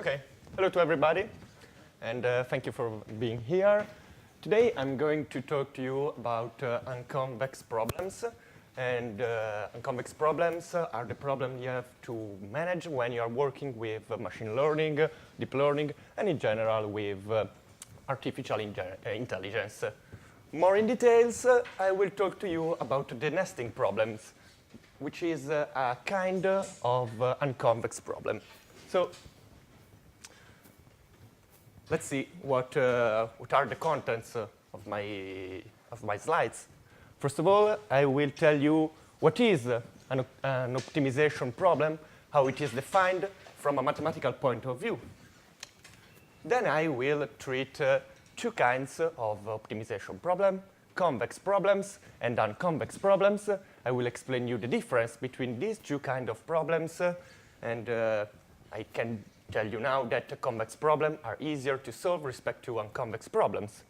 Okay, hello to everybody, and thank you for being here. Today I'm going to talk to you about unconvex problems. And unconvex problems are the problems you have to manage when you are working with machine learning, deep learning, and in general with artificial intelligence. More in details, I will talk to you about the nesting problems, which is a kind of unconvex problem. So let's see what are the contents of my slides. First of all, I will tell you what is an optimization problem, how it is defined from a mathematical point of view. Then I will treat two kinds of optimization problem, convex problems and unconvex problems. I will explain you the difference between these two kinds of problems, and I can tell you now that convex problems are easier to solve respect to unconvex problems.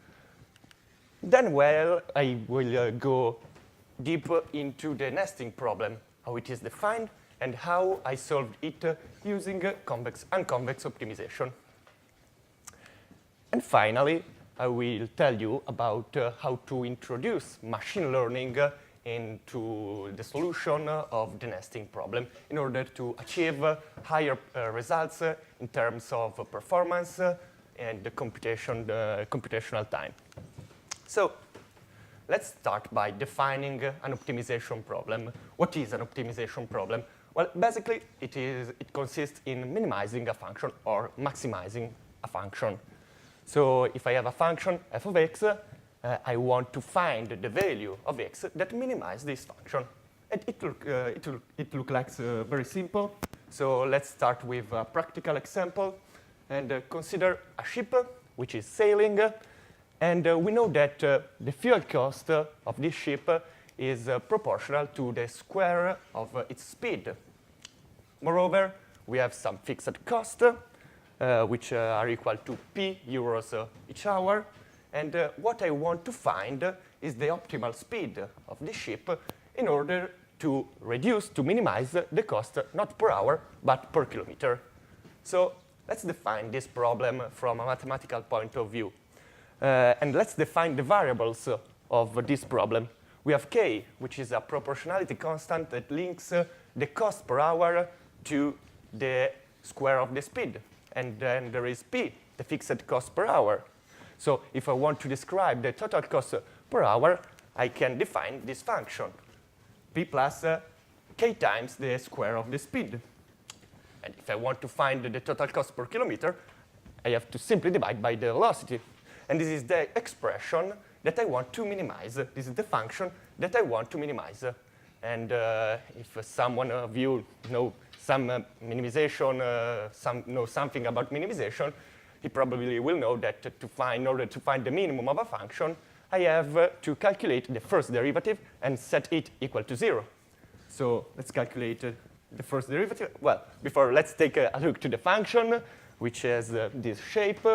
Then, well, I will go deeper into the nesting problem, how it is defined, and how I solved it using unconvex optimization. And finally, I will tell you about how to introduce machine learning into the solution of the nesting problem in order to achieve higher results in terms of performance and the computational time. So let's start by defining an optimization problem. What is an optimization problem? Well, basically, it consists in minimizing a function or maximizing a function. So if I have a function, f of x, I want to find the value of x that minimizes this function. And it looks like very simple. So let's start with a practical example and consider a ship which is sailing. And we know that the fuel cost of this ship is proportional to the square of its speed. Moreover, we have some fixed costs, which are equal to p euros each hour. And what I want to find is the optimal speed of the ship in order to minimize the cost, not per hour, but per kilometer. So let's define this problem from a mathematical point of view. And let's define the variables of this problem. We have k, which is a proportionality constant that links the cost per hour to the square of the speed. And then there is p, the fixed cost per hour. So if I want to describe the total cost per hour, I can define this function, p plus k times the square of the speed. And if I want to find the total cost per kilometer, I have to simply divide by the velocity. And this is the expression that I want to minimize. This is the function that I want to minimize. And if someone of you know some minimization, knows something about minimization, he probably will know that in order to find the minimum of a function, I have to calculate the first derivative and set it equal to 0. So let's calculate the first derivative. Well, before, let's take a look to the function, which has this shape.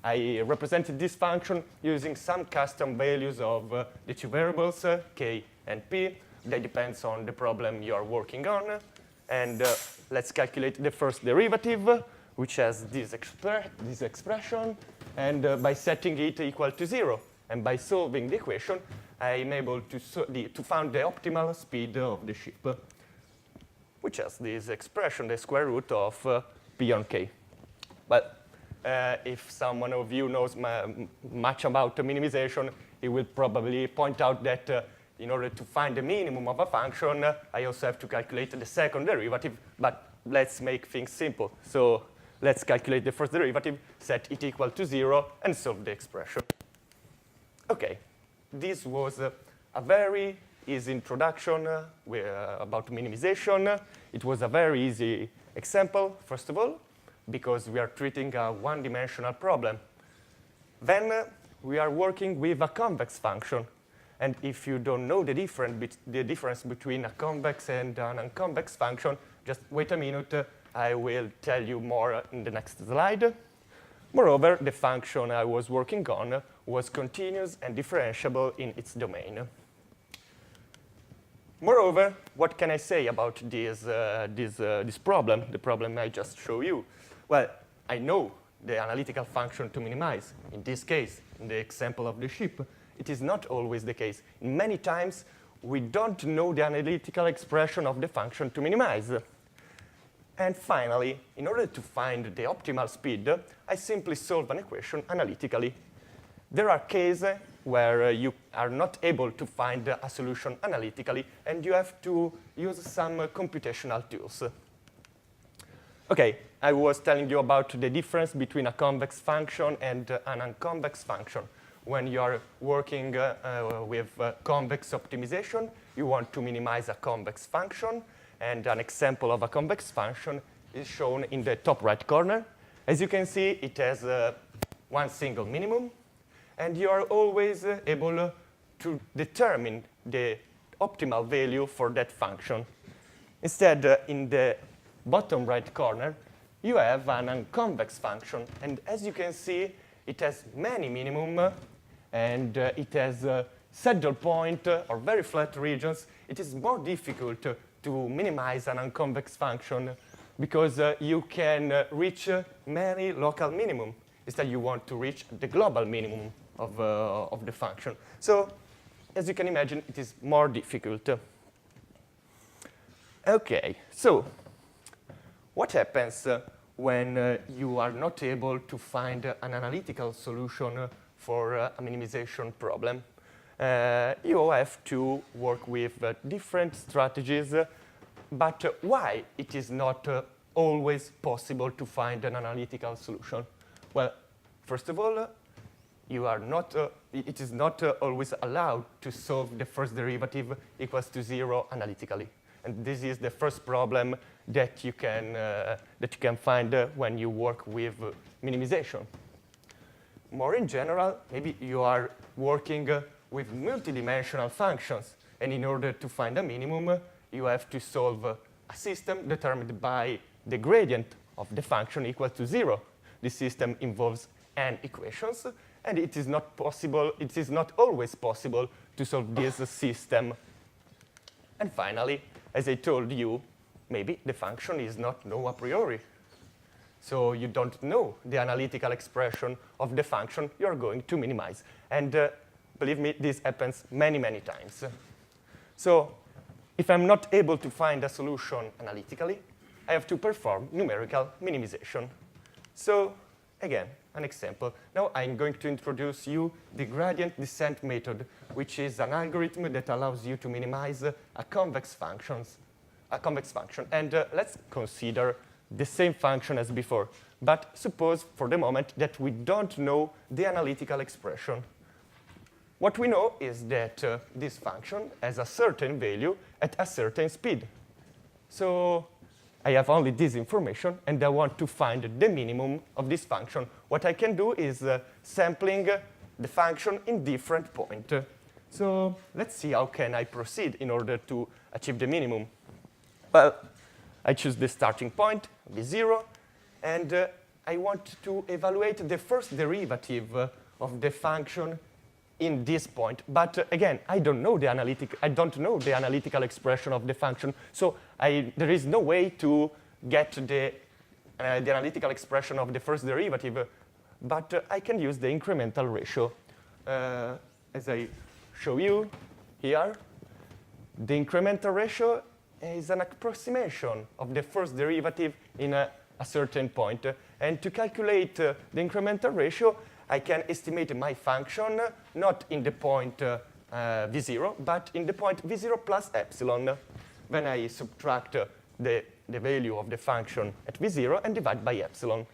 I represented this function using some custom values of the two variables, k and p. That depends on the problem you are working on. And let's calculate the first derivative, which has this expression. And by setting it equal to 0, and by solving the equation, I'm able to find the optimal speed of the ship, which has this expression, the square root of p on k. But if someone of you knows much about minimization, he will probably point out that in order to find the minimum of a function, I also have to calculate the second derivative. But let's make things simple. So let's calculate the first derivative, set it equal to 0, and solve the expression. OK, this was a very easy introduction about minimization. It was a very easy example, first of all, because we are treating a one-dimensional problem. Then we are working with a convex function. And if you don't know the difference between a convex and an unconvex function, just wait a minute. I will tell you more in the next slide. Moreover, the function I was working on was continuous and differentiable in its domain. Moreover, what can I say about this problem, the problem I just showed you? Well, I know the analytical function to minimize. In this case, in the example of the ship, it is not always the case. Many times, we don't know the analytical expression of the function to minimize. And finally, in order to find the optimal speed, I simply solve an equation analytically. There are cases where you are not able to find a solution analytically, and you have to use some computational tools. OK, I was telling you about the difference between a convex function and an unconvex function. When you are working with convex optimization, you want to minimize a convex function. And an example of a convex function is shown in the top right corner. As you can see, it has one single minimum. And you are always able to determine the optimal value for that function. Instead, in the bottom right corner, you have an unconvex function. And as you can see, it has many minimum. And it has saddle point or very flat regions. It is more difficult to minimize an unconvex function because you can reach many local minimum. Instead, you want to reach the global minimum of the function. So, as you can imagine, it is more difficult. OK, so what happens when you are not able to find an analytical solution for a minimization problem? You have to work with different strategies, but why it is not always possible to find an analytical solution? Well, first of all, it is not always allowed to solve the first derivative equals to 0 analytically. And this is the first problem that you can find when you work with minimization. More in general, maybe you are working with multidimensional functions. And in order to find a minimum, you have to solve a system determined by the gradient of the function equal to 0. This system involves n equations. And it is not possible, it is not always possible to solve this system. And finally, as I told you, maybe the function is not known a priori. So you don't know the analytical expression of the function you're going to minimize. And believe me, this happens many, many times. So if I'm not able to find a solution analytically, I have to perform numerical minimization. So again, an example. Now I'm going to introduce you the gradient descent method, which is an algorithm that allows you to minimize a convex function. And let's consider the same function as before. But suppose for the moment that we don't know the analytical expression. What we know is that this function has a certain value at a certain speed. So I have only this information, and I want to find the minimum of this function. What I can do is sampling the function in different points. So let's see how can I proceed in order to achieve the minimum. Well, I choose the starting point, v0, and I want to evaluate the first derivative of the function in this point. But again, I don't know the analytical expression of the function. So there is no way to get the analytical expression of the first derivative. But I can use the incremental ratio. As I show you here, the incremental ratio is an approximation of the first derivative in a certain point. And to calculate the incremental ratio, I can estimate my function not in the point v0, but in the point v0 plus epsilon. When I subtract the value of the function at v0 and divide by epsilon.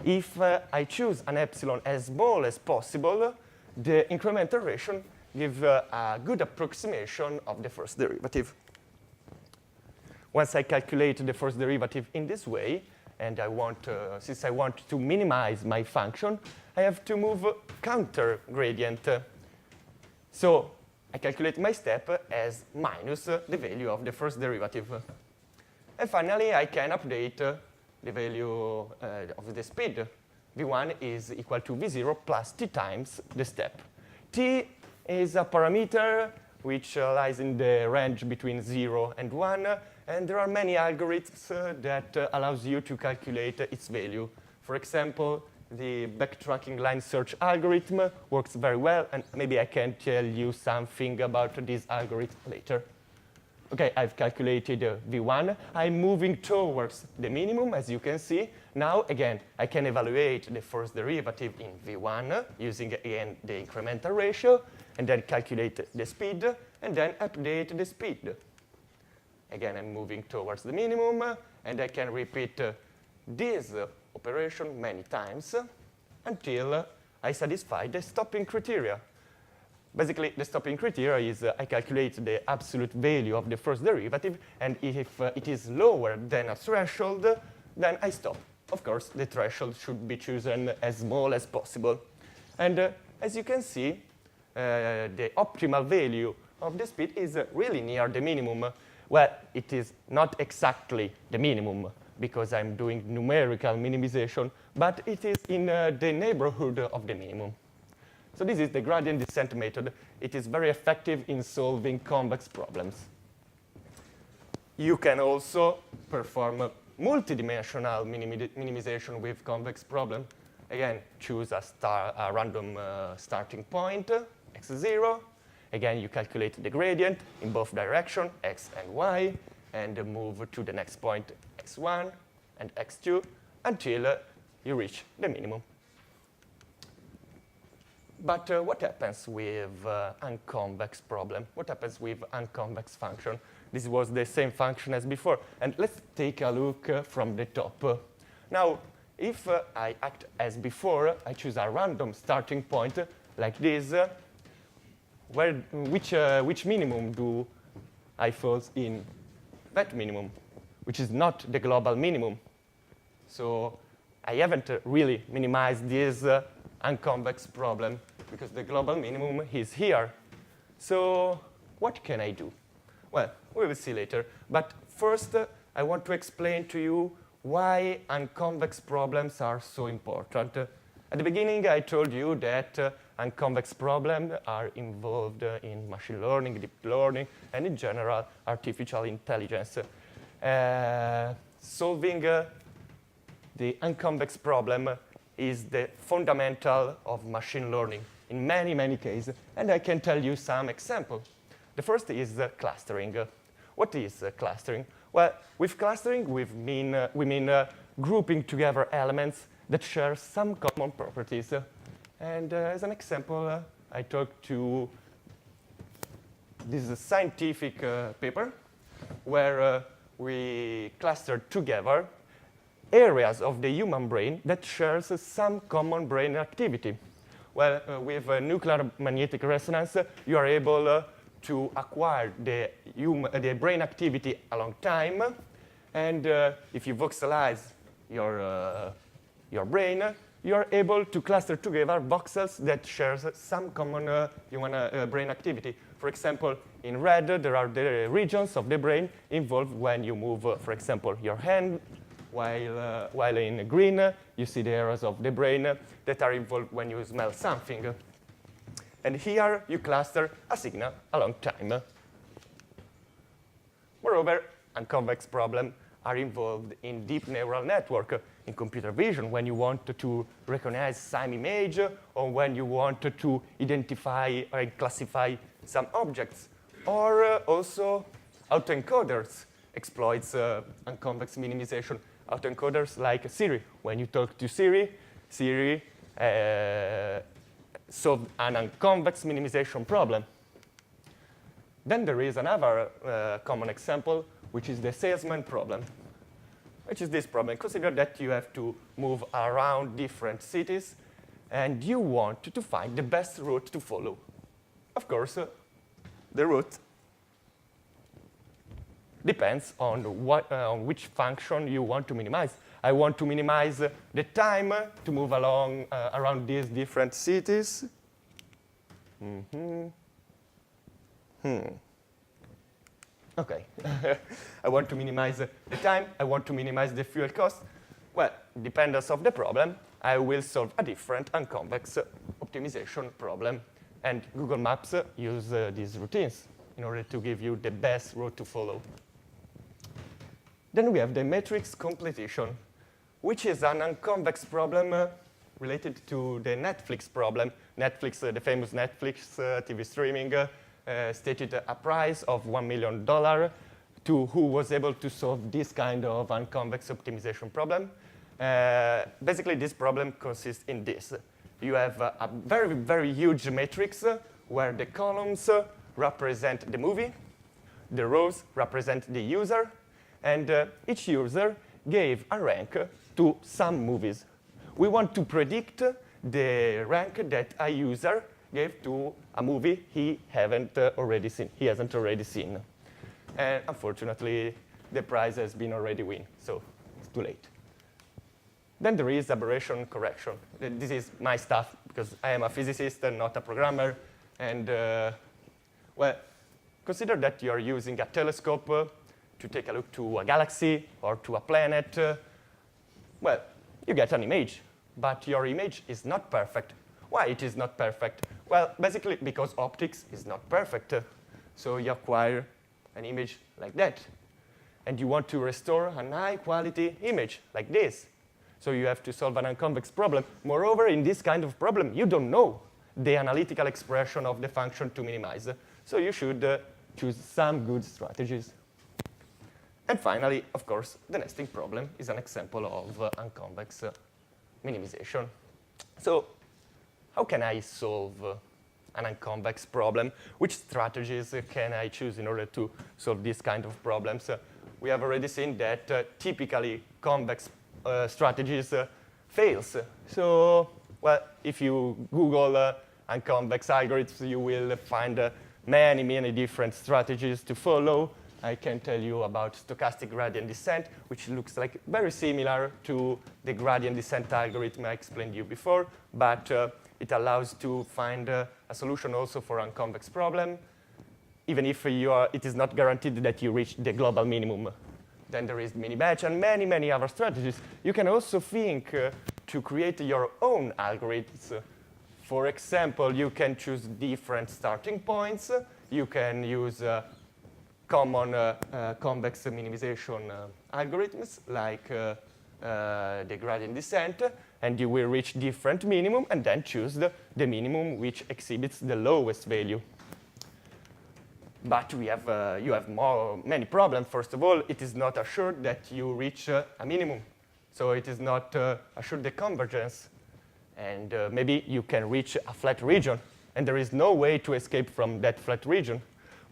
If I choose an epsilon as small as possible, the incremental ratio gives a good approximation of the first derivative. Once I calculate the first derivative in this way, and since I want to minimize my function, I have to move counter gradient. So I calculate my step as minus the value of the first derivative. And finally, I can update the value of the speed. v1 is equal to v0 plus t times the step. T is a parameter which lies in the range between 0 and 1. And there are many algorithms that allows you to calculate its value. For example, the backtracking line search algorithm works very well, and maybe I can tell you something about this algorithm later. Okay, I've calculated V1. I'm moving towards the minimum, as you can see. Now, again, I can evaluate the first derivative in V1 using, again, the incremental ratio, and then calculate the speed, and then update the speed. Again, I'm moving towards the minimum, and I can repeat this operation many times until I satisfy the stopping criteria. Basically, the stopping criteria is I calculate the absolute value of the first derivative, and if it is lower than a threshold, then I stop. Of course, the threshold should be chosen as small as possible. And as you can see, the optimal value of the speed is really near the minimum. Well, it is not exactly the minimum, because I'm doing numerical minimization, but it is in the neighborhood of the minimum. So this is the gradient descent method. It is very effective in solving convex problems. You can also perform multidimensional minimization with convex problem. Again, choose a random starting point, x0. Again, you calculate the gradient in both directions, x and y, and move to the next point, x1 and x2, until you reach the minimum. But what happens with unconvex problem? What happens with unconvex function? This was the same function as before. And let's take a look from the top. Now, if I act as before, I choose a random starting point like this. Which minimum do I fall in? That minimum, which is not the global minimum. So I haven't really minimized this unconvex problem, because the global minimum is here. So what can I do? Well, we will see later. But first, I want to explain to you why unconvex problems are so important. At the beginning, I told you that unconvex problems are involved in machine learning, deep learning, and in general, artificial intelligence. Solving the unconvex problem is the fundamental of machine learning in many, many cases. And I can tell you some examples. The first is clustering. What is clustering? Well, with clustering, we mean grouping together elements that share some common properties. And as an example, I talked to this scientific paper where we clustered together areas of the human brain that shares some common brain activity. Well, with nuclear magnetic resonance, you are able to acquire the brain activity along time. And if you voxelize your brain, you are able to cluster together voxels that share some common human brain activity. For example, in red, there are the regions of the brain involved when you move, for example, your hand, while in green, you see the areas of the brain that are involved when you smell something. And here, you cluster a signal along time. Moreover, unconvex problems are involved in deep neural network, in computer vision, when you want to recognize some image, or when you want to identify or classify some objects. Or also, autoencoders exploits unconvex minimization. Autoencoders like Siri. When you talk to Siri, Siri solved an unconvex minimization problem. Then there is another common example, which is the salesman problem, which is this problem. Consider that you have to move around different cities, and you want to find the best route to follow. Of course, the route depends on which function you want to minimize. I want to minimize the time to move along around these different cities. Okay. I want to minimize the time. I want to minimize the fuel cost. Well, dependence of the problem, I will solve a different unconvex optimization problem. And Google Maps use these routines in order to give you the best route to follow. Then we have the matrix completion. which is an unconvex problem related to the Netflix problem. Netflix, the famous Netflix TV streaming, stated a price of $1 million to who was able to solve this kind of unconvex optimization problem. Basically, this problem consists in this. You have a very, very huge matrix where the columns represent the movie, the rows represent the user, and each user gave a rank to some movies. We want to predict the rank that a user gave to a movie he hasn't already seen. And unfortunately, the prize has been already won, so it's too late. Then there is aberration correction. This is my stuff, because I am a physicist and not a programmer. And, well, consider that you are using a telescope to take a look to a galaxy or to a planet. Well, you get an image, but your image is not perfect. Why it is not perfect? Well, basically because optics is not perfect. So you acquire an image like that. And you want to restore a high-quality image like this. So you have to solve an unconvex problem. Moreover, in this kind of problem, you don't know the analytical expression of the function to minimize. So you should choose some good strategies. And finally, of course, the nesting problem is an example of unconvex minimization. So how can I solve an unconvex problem? Which strategies can I choose in order to solve this kind of problems? We have already seen that typically convex strategies fails. So, well, if you Google unconvex algorithms, you will find many, many different strategies to follow. I can tell you about stochastic gradient descent, which looks like very similar to the gradient descent algorithm I explained to you before, but it allows to find a solution also for unconvex problem, even if it is not guaranteed that you reach the global minimum. Then there is mini-batch and many, many other strategies. You can also think to create your own algorithms. For example, you can choose different starting points. You can use common convex minimization algorithms like the gradient descent, and you will reach different minimum and then choose the minimum which exhibits the lowest value. But you have many problems. First of all, it is not assured that you reach a minimum. So it is not assured the convergence. And maybe you can reach a flat region, and there is no way to escape from that flat region.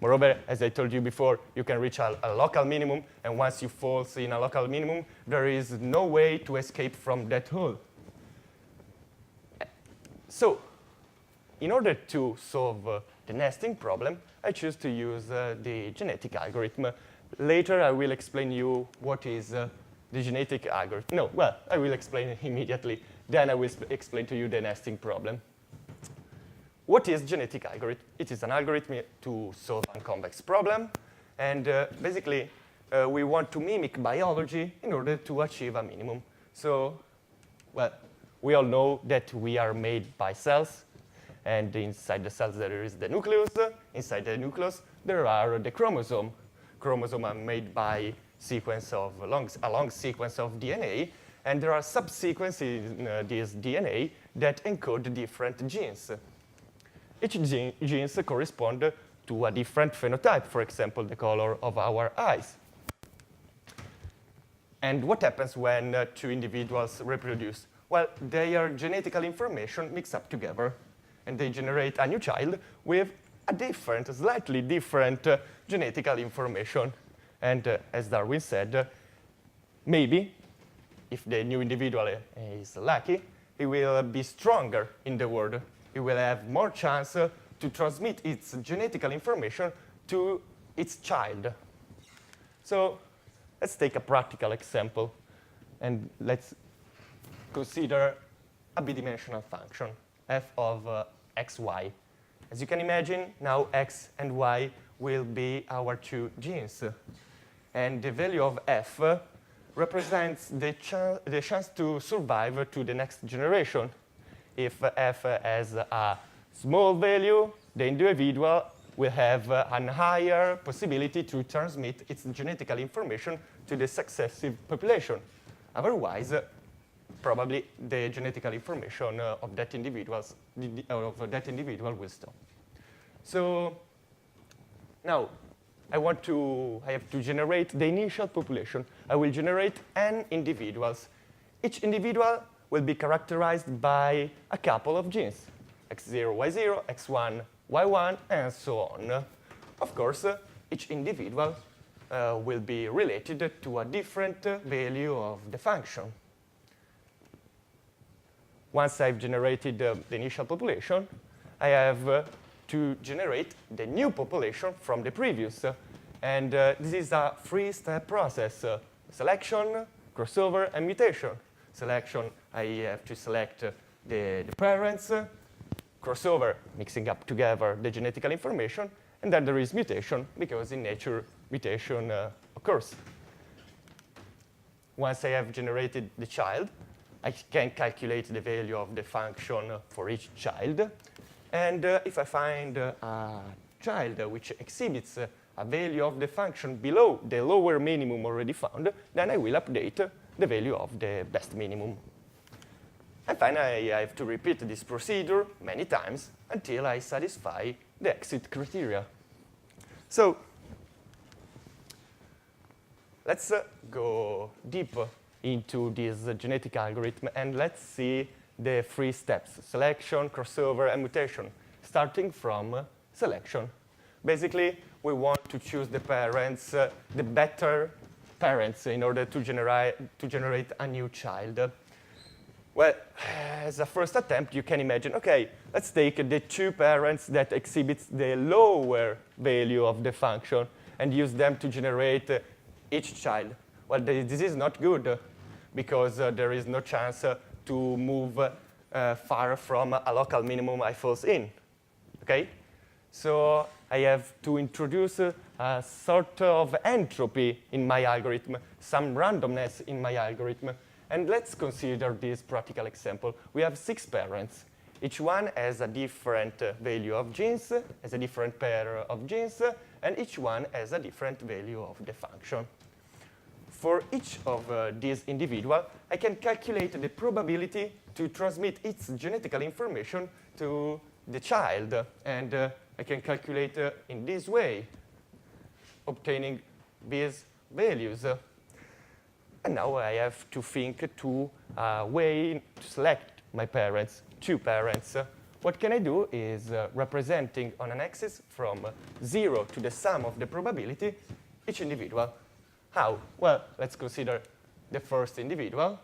Moreover, as I told you before, you can reach a local minimum, and once you fall in a local minimum, there is no way to escape from that hole. So, in order to solve the nesting problem, I choose to use the genetic algorithm. Later, I will explain you what is the genetic algorithm. No, well, I will explain it immediately. Then I will explain to you the nesting problem. What is genetic algorithm? It is an algorithm to solve a convex problem. And basically, we want to mimic biology in order to achieve a minimum. So, well, we all know that we are made by cells. And inside the cells, there is the nucleus. Inside the nucleus, there are the chromosomes. Chromosomes are made by a long sequence of DNA. And there are subsequences in this DNA that encode different genes. Each genes correspond to a different phenotype, for example, the color of our eyes. And what happens when two individuals reproduce? Well, their genetical information mix up together, and they generate a new child with a slightly different genetical information. And as Darwin said, maybe, if the new individual is lucky, he will be stronger in the world. He will have more chance to transmit its genetical information to its child. So let's take a practical example, and let's consider a bidimensional function, f of xy. As you can imagine, now x and y will be our two genes. And the value of f represents the chance to survive to the next generation. If f has a small value, the individual will have a higher possibility to transmit its genetical information to the successive population. Otherwise, probably the genetical information of that individual will stop. So now I have to generate the initial population. I will generate n individuals. Each individual will be characterized by a couple of genes, x0, y0, x1, y1, and so on. Of course, each individual will be related to a different value of the function. Once I've generated the initial population, I have to generate the new population from the previous. And this is a three-step process: selection, crossover, and mutation. Selection, I have to select the parents. Crossover, mixing up together the genetical information. And then there is mutation, because in nature, mutation occurs. Once I have generated the child, I can calculate the value of the function for each child. And if I find a child which exhibits a value of the function below the lower minimum already found, then I will update the value of the best minimum. And finally, I have to repeat this procedure many times until I satisfy the exit criteria. So let's go deep into this genetic algorithm, and let's see the three steps: selection, crossover, and mutation, starting from selection. Basically, we want to choose the parents, the better parents, in order to generate a new child. Well, as a first attempt, you can imagine, okay, let's take the two parents that exhibit the lower value of the function and use them to generate each child. Well, this is not good, because there is no chance to move far from a local minimum I falls in. Okay? So I have to introduce a sort of entropy in my algorithm, some randomness in my algorithm. And let's consider this practical example. We have 6 parents. Each one has a different value of genes, has a different pair of genes, and each one has a different value of the function. For each of these individuals, I can calculate the probability to transmit its genetical information to the child. And I can calculate in this way, obtaining these values. And now I have to think to a way to select my parents, 2 parents. What can I do is representing on an axis from 0 to the sum of the probability each individual. How? Well, let's consider the first individual.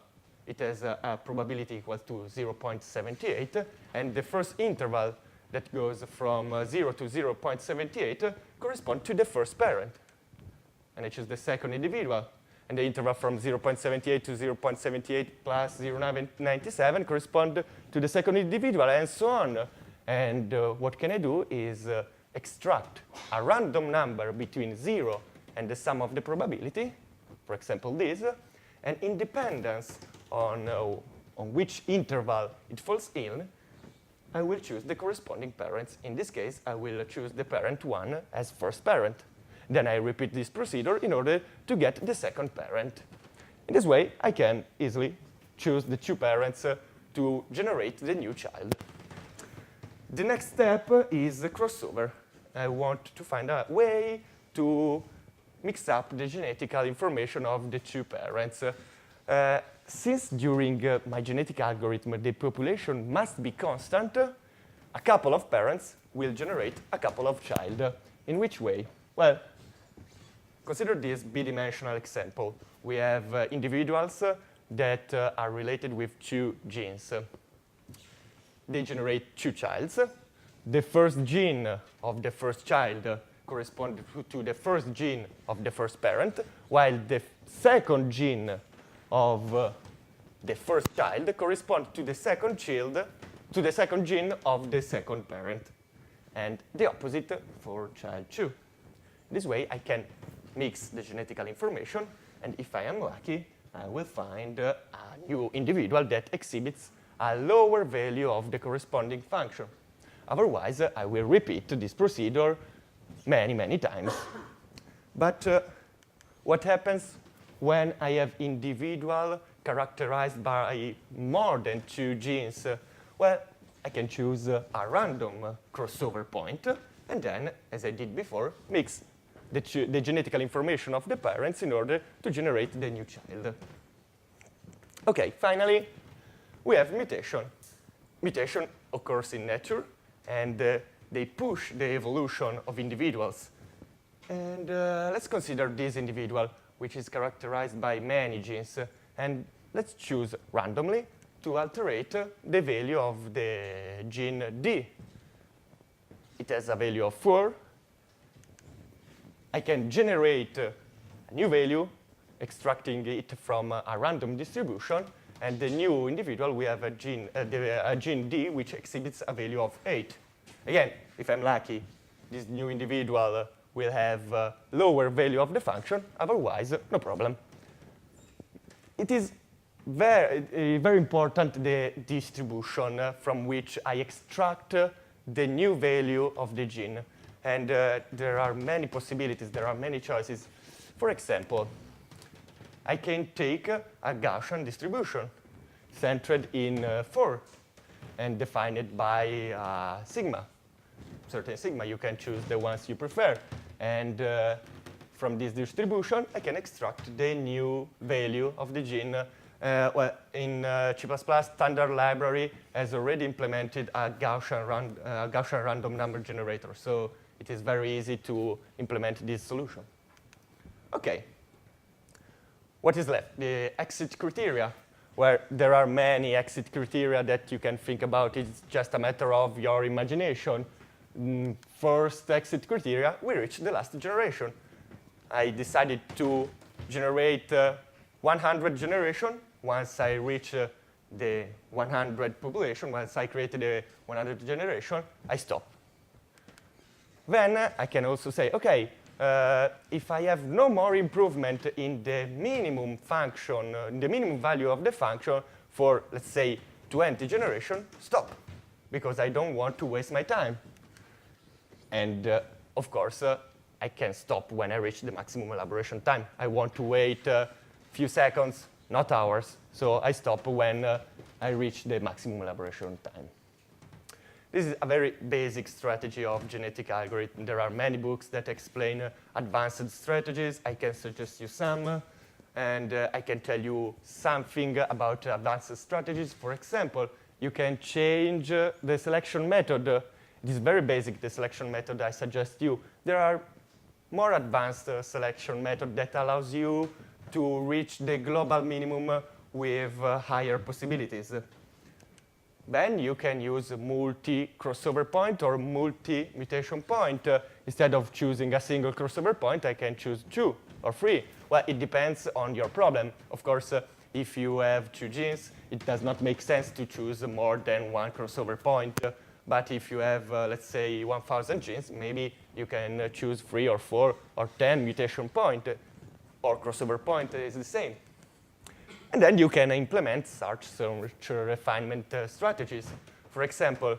It has a probability equal to 0.78, and the first interval that goes from 0 to 0.78 corresponds to the first parent. And I choose the second individual. And the interval from 0.78 to 0.78 plus 0.97 correspond to the second individual, and so on. And what can I do is extract a random number between 0 and the sum of the probability, for example this, and in dependence on which interval it falls in, I will choose the corresponding parents. In this case, I will choose the parent 1 as first parent. Then I repeat this procedure in order to get the second parent. In this way, I can easily choose the 2 parents to generate the new child. The next step is the crossover. I want to find a way to mix up the genetical information of the 2 parents. Since during my genetic algorithm the population must be constant, a couple of parents will generate a couple of child. In which way? Well, consider this bidimensional example. We have individuals that are related with 2 genes. They generate 2 childs. The first gene of the first child corresponds to the first gene of the first parent, while the second gene of the first child corresponds to the second gene of the second parent, and the opposite for child 2. This way, I can mix the genetical information, and if I am lucky, I will find a new individual that exhibits a lower value of the corresponding function. Otherwise, I will repeat this procedure many, many times. But what happens when I have individuals characterized by more than 2 genes, well, I can choose a random crossover point, and then, as I did before, mix the genetical information of the parents in order to generate the new child. Okay, finally, we have mutation. Mutation occurs in nature, and they push the evolution of individuals. And let's consider this individual, which is characterized by many genes. And let's choose randomly to alterate the value of the gene D. It has a value of 4. I can generate a new value, extracting it from a random distribution. And the new individual, we have a gene D, which exhibits a value of 8. Again, if I'm lucky, this new individual will have a lower value of the function. Otherwise, no problem. It is very important, the distribution from which I extract the new value of the gene. And there are many possibilities. There are many choices. For example, I can take a Gaussian distribution centered in 4 and defined by sigma. Certain sigma, you can choose the ones you prefer. And from this distribution, I can extract the new value of the gene. Well, in C++, standard library has already implemented a Gaussian random number generator. So it is very easy to implement this solution. OK. What is left? The exit criteria, where there are many exit criteria that you can think about. It's just a matter of your imagination. First exit criteria, we reach the last generation. I decided to generate 100 generation. Once I reach the 100 population, once I created a 100 generation, I stop. Then I can also say, OK, if I have no more improvement in the minimum function, in the minimum value of the function for, let's say, 20 generation, stop, because I don't want to waste my time. And of course, I can stop when I reach the maximum elaboration time. I want to wait a few seconds, not hours. So I stop when I reach the maximum elaboration time. This is a very basic strategy of genetic algorithm. There are many books that explain advanced strategies. I can suggest you some. And I can tell you something about advanced strategies. For example, you can change the selection method. It is very basic, the selection method I suggest you. There are more advanced selection method that allows you to reach the global minimum with higher possibilities. Then you can use multi-crossover point or multi-mutation point. Instead of choosing a single crossover point, I can choose 2 or 3. Well, it depends on your problem. Of course, if you have 2 genes, it does not make sense to choose more than 1 crossover point. But if you have, let's say, 1,000 genes, maybe you can choose 3 or 4 or 10 mutation point, or crossover point is the same. And then you can implement such refinement strategies. For example,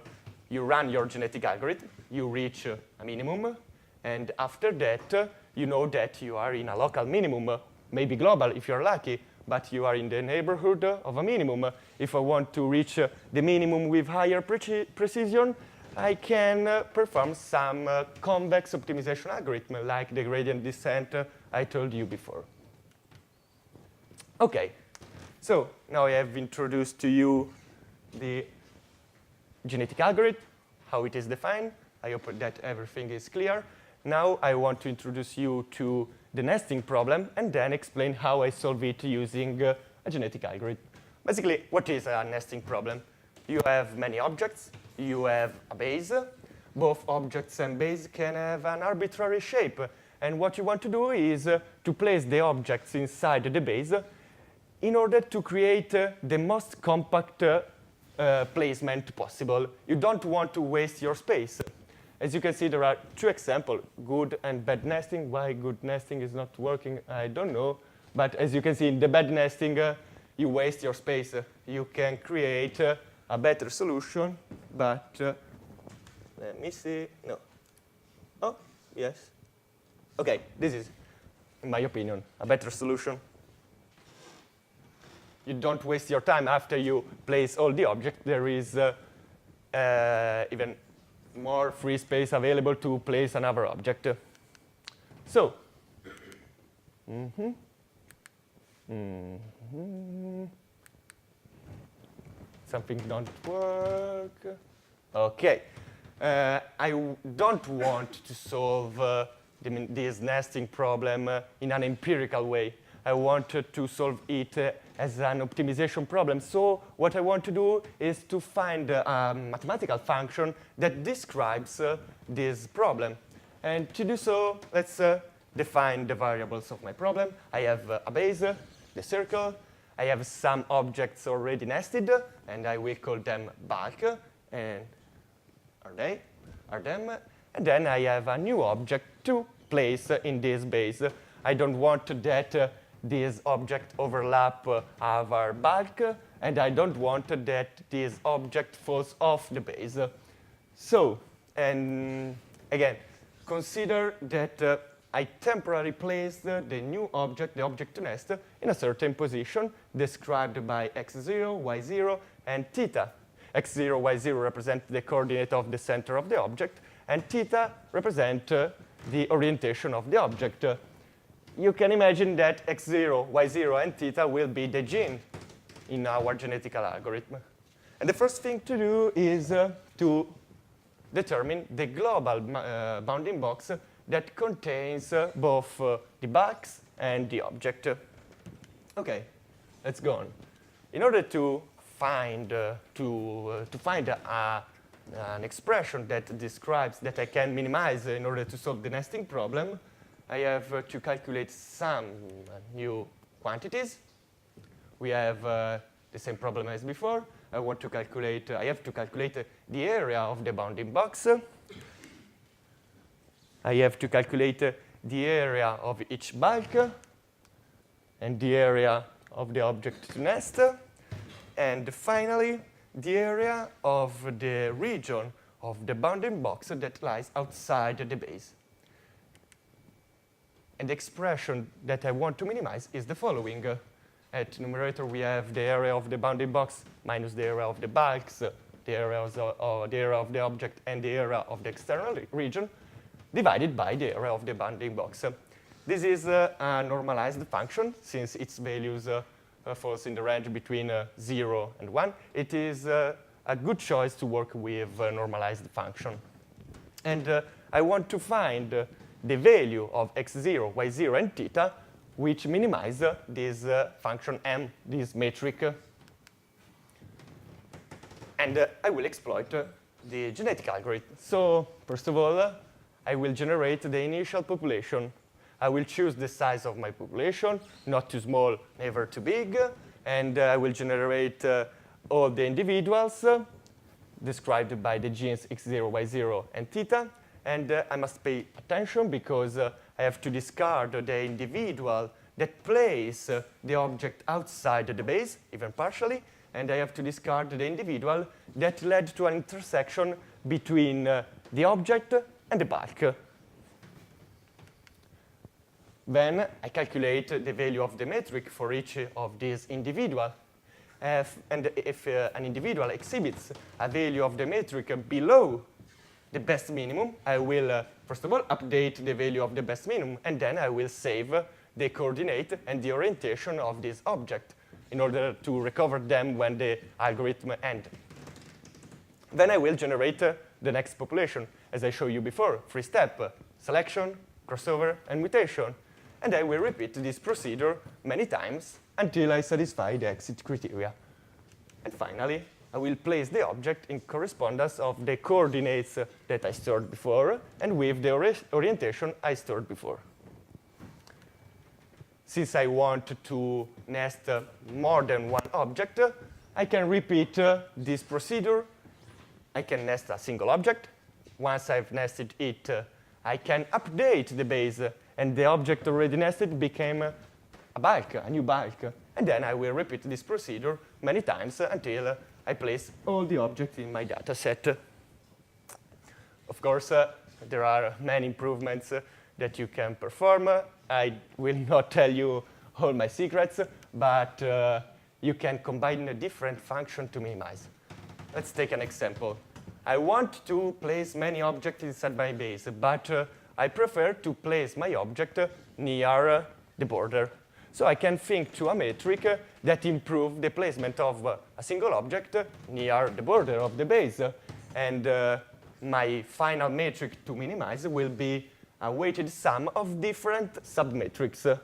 you run your genetic algorithm, you reach a minimum, and after that, you know that you are in a local minimum, maybe global if you're lucky, but you are in the neighborhood of a minimum. If I want to reach the minimum with higher precision, I can perform some convex optimization algorithm, like the gradient descent I told you before. OK, so now I have introduced to you the genetic algorithm, how it is defined. I hope that everything is clear. Now I want to introduce you to the nesting problem, and then explain how I solve it using a genetic algorithm. Basically, what is a nesting problem? You have many objects. You have a base. Both objects and base can have an arbitrary shape. And what you want to do is to place the objects inside the base in order to create the most compact placement possible. You don't want to waste your space. As you can see, there are 2 examples, good and bad nesting. Why good nesting is not working, I don't know. But as you can see, in the bad nesting, you waste your space. You can create a better solution, but let me see. No. Oh, yes. OK, this is, in my opinion, a better solution. you don't waste your time after you place all the objects. There is even more free space available to place another object. So, something don't work. OK. I don't want to solve this nesting problem in an empirical way. I want to solve it as an optimization problem. So what I want to do is to find a mathematical function that describes this problem. And to do so, let's define the variables of my problem. I have a base, the circle. I have some objects already nested, and I will call them bulk. And are them. And then I have a new object to place in this base. I don't want that this object overlap our bulk, and I don't want that this object falls off the base. So, and again, consider that I temporarily placed the new object, the object to nest, in a certain position described by x0, y0, and theta. x0, y0 represent the coordinate of the center of the object, and theta represent the orientation of the object. You can imagine that x0, y0, and theta will be the gene in our genetical algorithm. And the first thing to do is to determine the global bounding box that contains both the bulks and the object. OK, let's go on. In order to find an expression that describes that I can minimize in order to solve the nesting problem, I have to calculate some new quantities. We have the same problem as before. I have to calculate the area of the bounding box. I have to calculate the area of each bulk and the area of the object to nest. And finally, the area of the region of the bounding box that lies outside the base. And the expression that I want to minimize is the following. At numerator, we have the area of the bounding box minus the area of the bulks, the area of the object, and the area of the external region, divided by the area of the bounding box. This is a normalized function. Since its values falls in the range between 0 and 1, it is a good choice to work with a normalized function. And I want to find the value of x0, y0, and theta, which minimize this function m, this metric. And I will exploit the genetic algorithm. So first of all, I will generate the initial population. I will choose the size of my population, not too small, never too big. And I will generate all the individuals described by the genes x0, y0, and theta. And I must pay attention because I have to discard the individual that place the object outside the base, even partially. And I have to discard the individual that led to an intersection between the object and the bulk. Then I calculate the value of the metric for each of these individuals. And if an individual exhibits a value of the metric below the best minimum, I will, first of all, update the value of the best minimum, and then I will save the coordinate and the orientation of this object in order to recover them when the algorithm ends. Then I will generate the next population, as I showed you before, 3-step, selection, crossover, and mutation. And I will repeat this procedure many times until I satisfy the exit criteria. And finally, I will place the object in correspondence of the coordinates that I stored before and with the orientation I stored before. Since I want to nest more than one object, I can repeat this procedure. I can nest a single object. Once I've nested it, I can update the base, and the object already nested became a bulk, a new bulk. And then I will repeat this procedure many times until I place all the objects in my data set. Of course, there are many improvements that you can perform. I will not tell you all my secrets, but you can combine a different function to minimize. Let's take an example. I want to place many objects inside my base, but I prefer to place my object near the border. So I can think to a metric that improves the placement of a single object near the border of the base. And my final metric to minimize will be a weighted sum of different submetrics.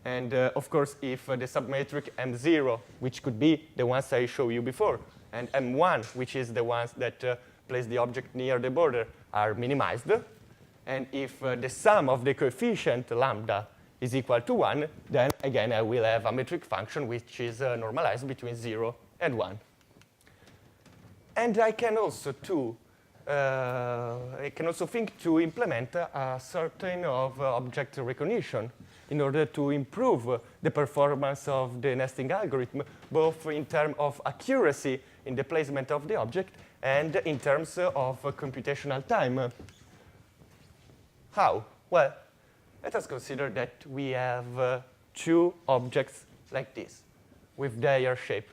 And of course, if the submetric M0, which could be the ones I showed you before, and M1, which is the ones that place the object near the border, are minimized, and if the sum of the coefficient lambda is equal to 1, then again I will have a metric function which is normalized between 0 and 1. And I can also think to implement a certain of object recognition in order to improve the performance of the nesting algorithm, both in terms of accuracy in the placement of the object and in terms of computational time. How? Well, let us consider that we have two objects like this, with their shape.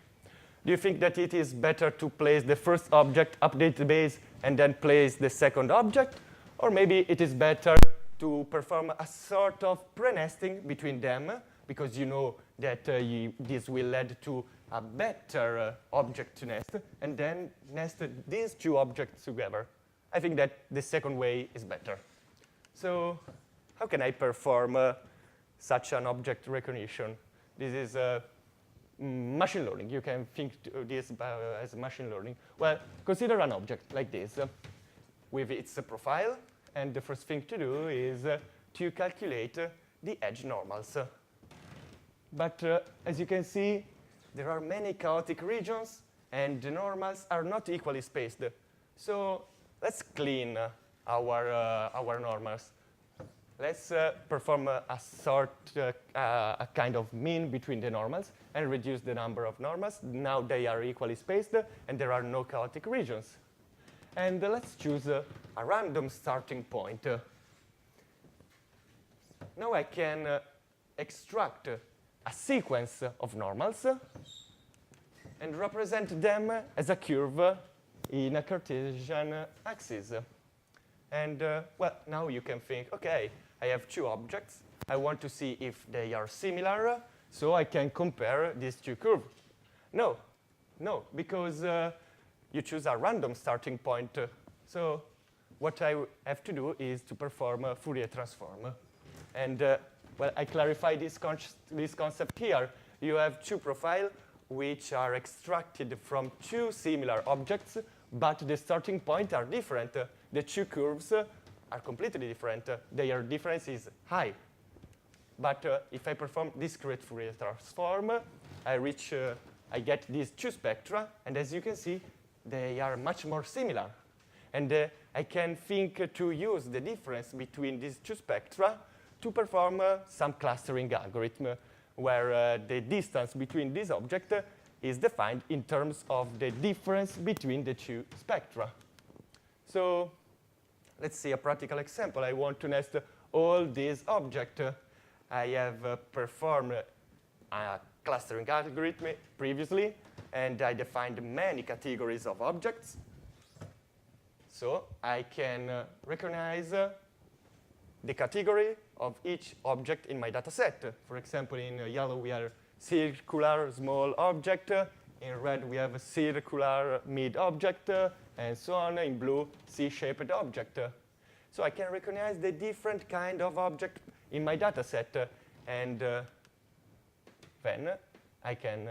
Do you think that it is better to place the first object, update the base, and then place the second object? Or maybe it is better to perform a sort of pre-nesting between them, because you know that this will lead to a better object to nest, and then nest these two objects together. I think that the second way is better. So how can I perform such an object recognition? This is machine learning. You can think this as machine learning. Well, consider an object like this with its profile, and the first thing to do is to calculate the edge normals. But as you can see, there are many chaotic regions, and the normals are not equally spaced. So let's clean our normals. Let's perform a kind of mean between the normals and reduce the number of normals. Now they are equally spaced, and there are no chaotic regions. And let's choose a random starting point. Now I can extract a sequence of normals and represent them as a curve in a Cartesian axis. And well, now you can think, OK, I have two objects. I want to see if they are similar, so I can compare these two curves. No, because you choose a random starting point. So what I have to do is to perform a Fourier transform. And well, I clarify this concept here. You have two profiles which are extracted from two similar objects, but the starting points are different. The two curves are completely different. Their difference is high. But if I perform discrete Fourier transform, I get these two spectra, and as you can see, they are much more similar. And I can think to use the difference between these two spectra to perform some clustering algorithm, where the distance between these objects is defined in terms of the difference between the two spectra. So let's see a practical example. I want to nest all these objects. I have performed a clustering algorithm previously, and I defined many categories of objects. So I can recognize the category of each object in my data set. For example, in yellow, we have circular small object. In red, we have a circular mid object, and so on. In blue, C-shaped object. So I can recognize the different kind of object in my data set, and then I can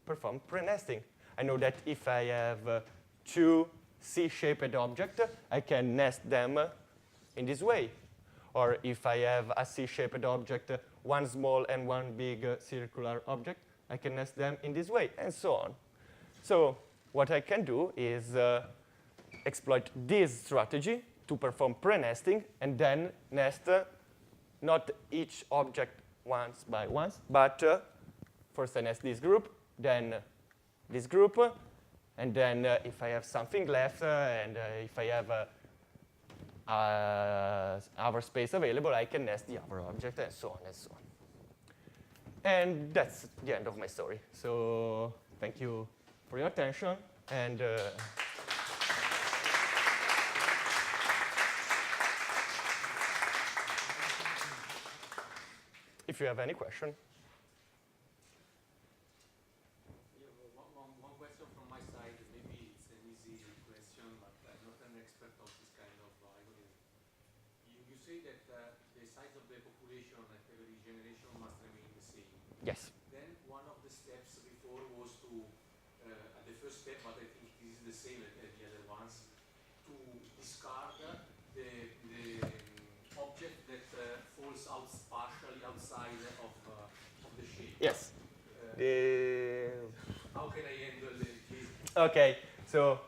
perform pre-nesting. I know that if I have two C-shaped objects, I can nest them in this way. Or if I have a C-shaped object, one small and one big circular object, I can nest them in this way, and so on. So what I can do is exploit this strategy to perform pre-nesting, and then nest not each object once by once, but first I nest this group, then this group, and then if I have something left, and if I have other space available, I can nest the other object, and so on and so on. And that's the end of my story. So thank you for your attention. And if you have any question. One question from my side. Maybe it's an easy question, but I'm not an expert of this kind of algorithm. You say that the size of the population at every generation must remain the same. Yes. Then one of the steps before was to, at the first step, but I think this is the same as the other ones, to discard the object that falls out partially outside of the shape. Yes. How can I handle the case? Okay, so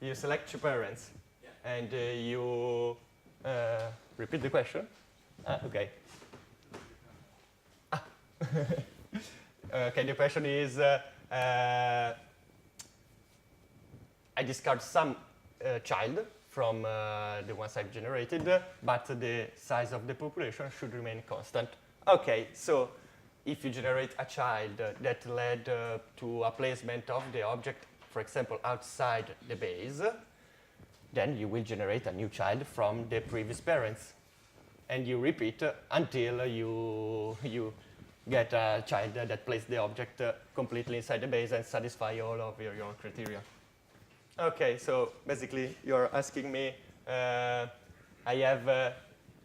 you select two parents, Yeah. and you repeat the question. Okay. Okay, the question is, I discard some child from the ones I've generated, but the size of the population should remain constant. Okay, so if you generate a child that led to a placement of the object, for example, outside the base, then you will generate a new child from the previous parents. And you repeat until you get a child that placed the object completely inside the base and satisfy all of your criteria. Okay, so basically you're asking me, I have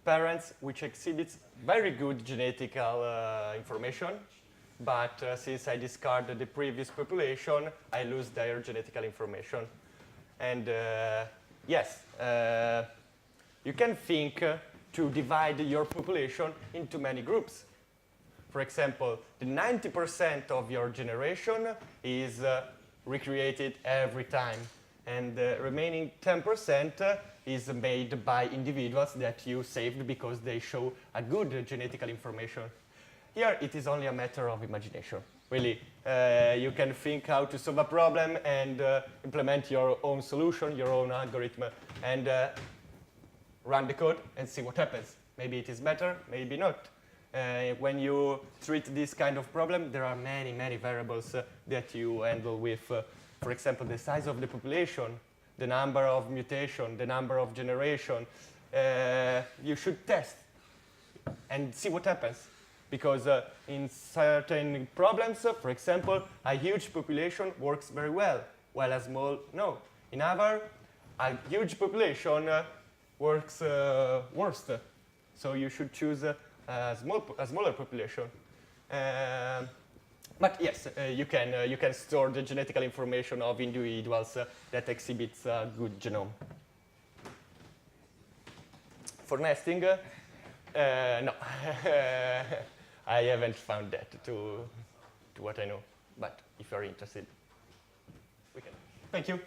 parents which exhibits very good genetical information, but since I discard the previous population, I lose their genetical information. And yes, you can think to divide your population into many groups. For example, the 90% of your generation is recreated every time, and the remaining 10% is made by individuals that you saved because they show a good genetical information. Here, it is only a matter of imagination. Really, you can think how to solve a problem and implement your own solution, your own algorithm, and run the code and see what happens. Maybe it is better, maybe not. When you treat this kind of problem, there are many, many variables that you handle with, for example, the size of the population, the number of mutation, the number of generation. You should test and see what happens. Because in certain problems, for example, a huge population works very well, while a small, no. In other, a huge population works worst. So you should choose a smaller population. But yes, you can store the genetical information of individuals that exhibits a good genome. For nesting, no. I haven't found that to what I know. But if you're interested, we can. Thank you.